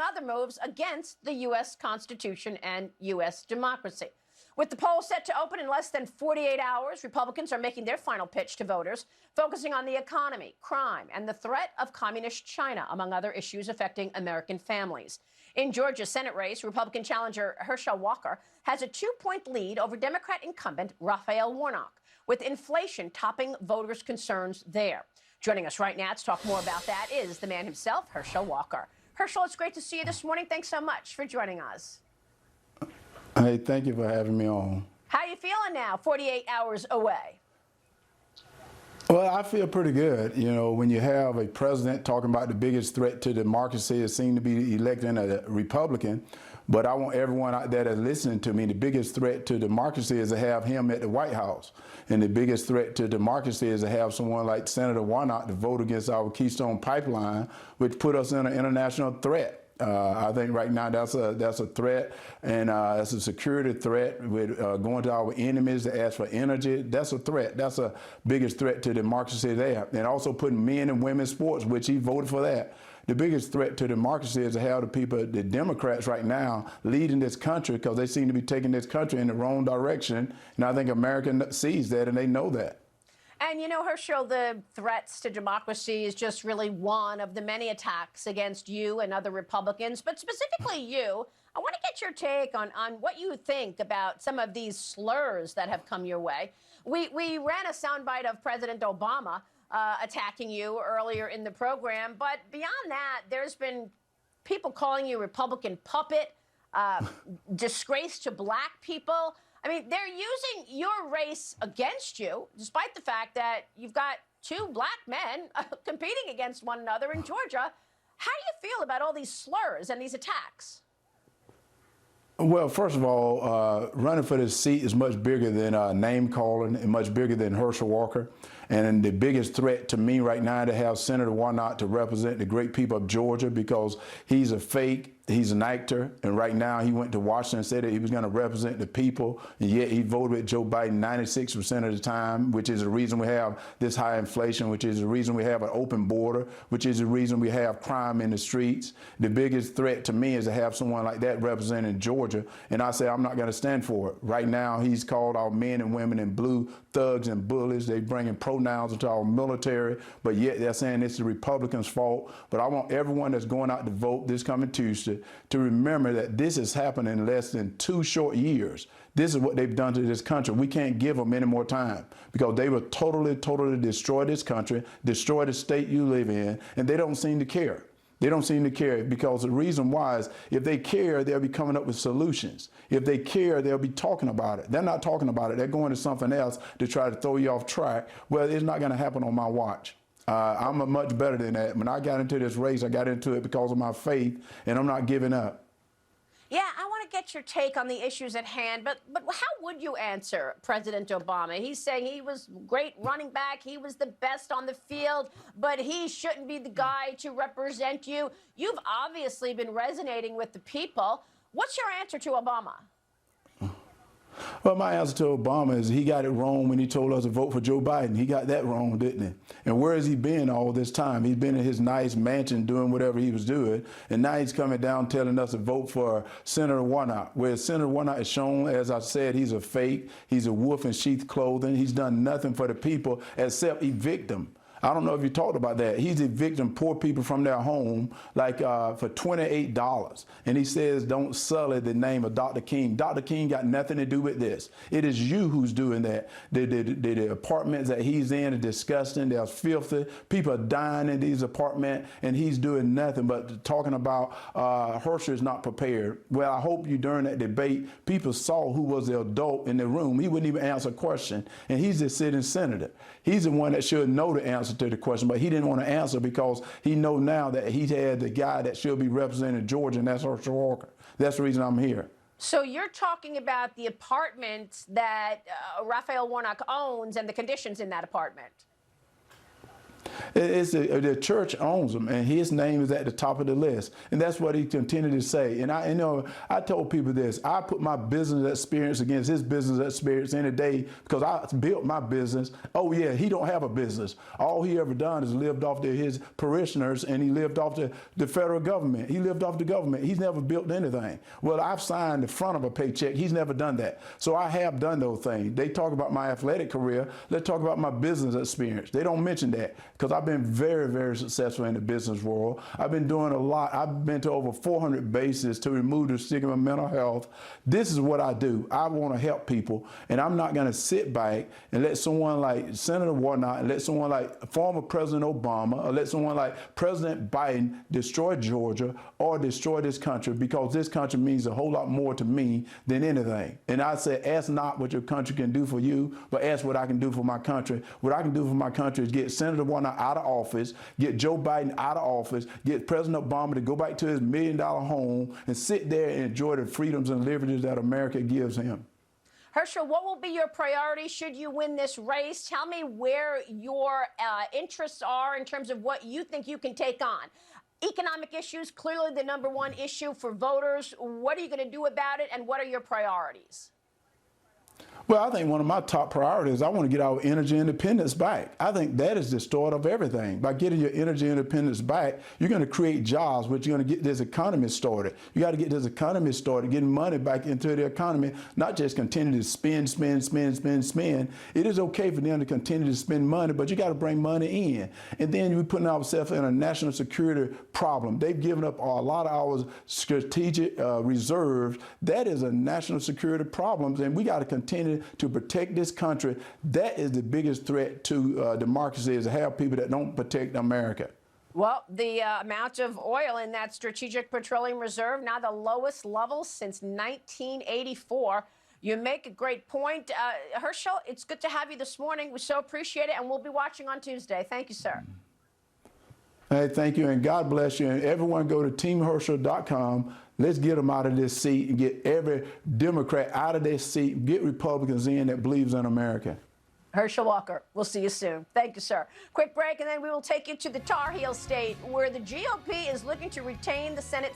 other moves against the U.S. Constitution and U.S. democracy. With the polls set to open in less than 48 hours, Republicans are making their final pitch to voters, focusing on the economy, crime, and the threat of communist China, among other issues affecting American families. In Georgia's Senate race, Republican challenger Herschel has a 2-point lead over Democrat incumbent Raphael Warnock, with inflation topping voters' concerns there. Joining us right now to talk more about that is the man himself, Herschel. Herschel, it's great to see you this morning. Thanks so much for joining us. Hey, thank you for having me on. How are you feeling now, 48 hours away? Well, I feel pretty good. You know, when you have a president talking about the biggest threat to democracy, it seemed to be electing a Republican. But I want everyone out there that's listening to me, the biggest threat to democracy is to have him at the White House. And the biggest threat to democracy is to have someone like Senator Warnock to vote against our Keystone Pipeline, which put us in an international threat. I think right now that's a threat, and that's a security threat with going to our enemies to ask for energy. That's a threat. That's a biggest threat to democracy there. And also putting men and women's sports, which he voted for that. The biggest threat to democracy is to have the people, the Democrats right now, leading this country because they seem to be taking this country in the wrong direction. And I think America sees that and they know that. And, you know, Herschel, the threats to democracy is just really one of the many attacks against you and other Republicans. But specifically you, I want to get your take on what you think about some of these slurs that have come your way. We ran a soundbite of President Obama attacking you earlier in the program. But beyond that, there's been people calling you Republican puppet, disgrace to black people. I mean, they're using your race against you, despite the fact that you've got two black men competing against one another in Georgia. How do you feel about all these slurs and these attacks? Well, first of all, running for this seat is much bigger than name calling and much bigger than Herschel Walker. And the biggest threat to me right now to have Senator Warnock to represent the great people of Georgia because he's a fake, he's an actor, and right now he went to Washington and said that he was going to represent the people, and yet he voted with Joe Biden 96% of the time, which is the reason we have this high inflation, which is the reason we have an open border, which is the reason we have crime in the streets. The biggest threat to me is to have someone like that representing Georgia, and I say I'm not going to stand for it. Right now he's called our men and women in blue thugs and bullies. They bringing pronouns into our military, but yet they're saying it's the Republicans' fault. But I want everyone that's going out to vote this coming Tuesday to remember that this has happened in less than 2 short years. This is what they've done to this country. We can't give them any more time because they will totally destroy this country, destroy the state you live in, and they don't seem to care. They don't seem to care because the reason why is if they care, they'll be coming up with solutions. If they care, they'll be talking about it. They're not talking about it. They're going to something else to try to throw you off track. Well, it's not going to happen on my watch. I'm much better than that. When I got into this race, I got into it because of my faith, and I'm not giving up. Yeah, I want to get your take on the issues at hand, but how would you answer President Obama? He's saying he was great running back, he was the best on the field, but he shouldn't be the guy to represent you. You've obviously been resonating with the people. What's your answer to Obama? Well, my answer to Obama is he got it wrong when he told us to vote for Joe Biden. He got that wrong, didn't he? And where has he been all this time? He's been in his nice mansion doing whatever he was doing, and now he's coming down telling us to vote for Senator Warnock, where Senator Warnock is shown, as I said, he's a fake, he's a wolf in sheath clothing, he's done nothing for the people except evict them. I don't know if you talked about that. He's evicting poor people from their home like for $28. And he says don't sully the name of Dr. King. Dr. King got nothing to do with this. It is you who's doing that. The apartments that he's in are disgusting. They're filthy. People are dying in these apartments, and he's doing nothing but talking about Herschel is not prepared. Well, I hope you during that debate, people saw who was the adult in the room. He wouldn't even answer a question, and he's the sitting senator. He's the one that should know the answer to the question, but he didn't want to answer because he know now that he had the guy that should be representing Georgia, and that's Herschel Walker. That's the reason I'm here. So you're talking about the apartment that Raphael Warnock owns and the conditions in that apartment. The church owns them, and his name is at the top of the list. And that's what he continued to say. And I told people this: I put my business experience against his business experience any day, because I built my business. Oh yeah, he don't have a business. All he ever done is lived off his parishioners, and he lived off the federal government. He lived off the government. He's never built anything. Well, I've signed the front of a paycheck. He's never done that. So I have done those things. They talk about my athletic career. Let's talk about my business experience. They don't mention that, because I've been very, very successful in the business world. I've been doing a lot. I've been to over 400 bases to remove the stigma of mental health. This is what I do. I want to help people, and I'm not going to sit back and let someone like Senator Warnock, and let someone like former President Obama, or let someone like President Biden destroy Georgia or destroy this country, because this country means a whole lot more to me than anything. And I say, ask not what your country can do for you, but ask what I can do for my country. What I can do for my country is get Senator Warnock out of office, get Joe Biden out of office, get President Obama to go back to his $1 million home and sit there and enjoy the freedoms and liberties that America gives him. Herschel, what will be your priority should you win this race? Tell me where your interests are in terms of what you think you can take on. Economic issues, clearly the #1 issue for voters. What are you going to do about it, and what are your priorities? Well, I think one of my top priorities, I want to get our energy independence back. I think that is the start of everything. By getting your energy independence back, you're going to create jobs, but you're going to get this economy started. You got to get this economy started, getting money back into the economy, not just continue to spend. It is okay for them to continue to spend money, but you got to bring money in. And then we're putting ourselves in a national security problem. They've given up a lot of our strategic reserves. That is a national security problem, and we got to continue to protect this country. That is the biggest threat to democracy, is to have people that don't protect America. Well, the amount of oil in that strategic petroleum reserve, now the lowest level since 1984. You make a great point. Herschel, it's good to have you this morning. We so appreciate it, and we'll be watching on Tuesday. Thank you, sir. Hey, thank you, and God bless you. And everyone go to teamherschel.com. Let's get them out of this seat and get every Democrat out of this seat, get Republicans in that believes in America. Herschel Walker, we'll see you soon. Thank you, sir. Quick break, and then we will take you to the Tar Heel state, where the GOP is looking to retain the Senate